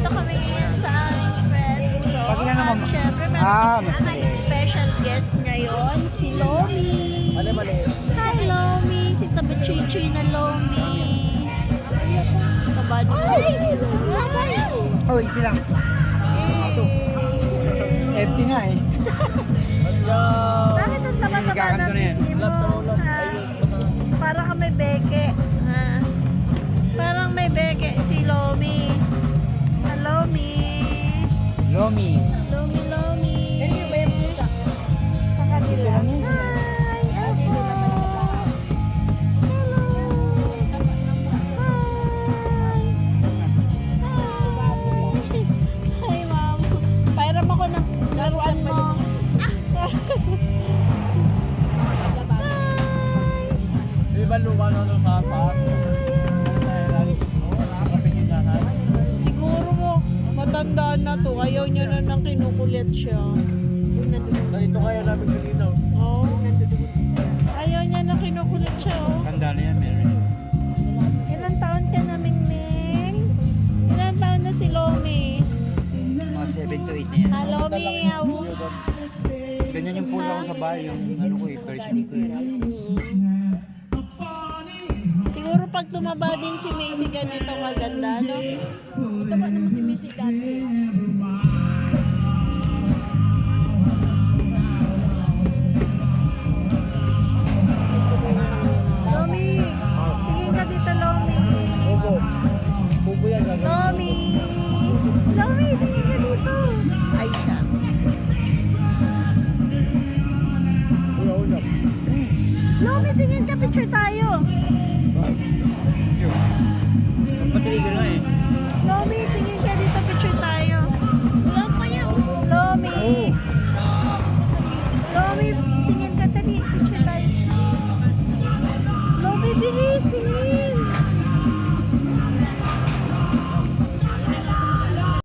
Nandito kami ngayon sa aming resto. Pag na naman. At syempre, may special guest ngayon, si Lomi. Hi, Lomi. Si Tabachuchoy na Lomi. Kabado ko. Oh, isi lang. Empty nga eh. Bakit ang taba-taba ng pisngi mo? Ha? Parang may beke. Ha? Parang may beke si Lomi. Lomi. Lomi. Lomi, Lomi. Hindi ba yung pusa? Sa kanila. Hi, Elpo. Hello. Hi. Hi, ma'am. Pairam ako ng laruan mo. Di ba lupa na sa taas? Siguro mo, matandaan na to. Ayaw niya na nang kinukulit siya. Nandito kaya namin kanina. Oh. Ayaw niya na kinukulit siya, oh. Tanda na yan, meron. Ilan taon ka na, Mingming? Ilan taon na si Lomi? Mga 7 to 8 na yan. Ah, Lomi, Ganyan yung puso ko sa bahay, yung ano ko eh, Persian ko eh. siguro pag tumaba din si Macy ganito maganda, no? Tumaba naman si Macy dati. Lomi! Tingin ka dito, Lomi! Bubo. Bubo yan. Lomi! Lomi, tingin ka dito! Ay siya. Ulam. Lomi, tingin ka, picture tayo! Yun. Pampatili ka nga eh. Lomi, tingin ka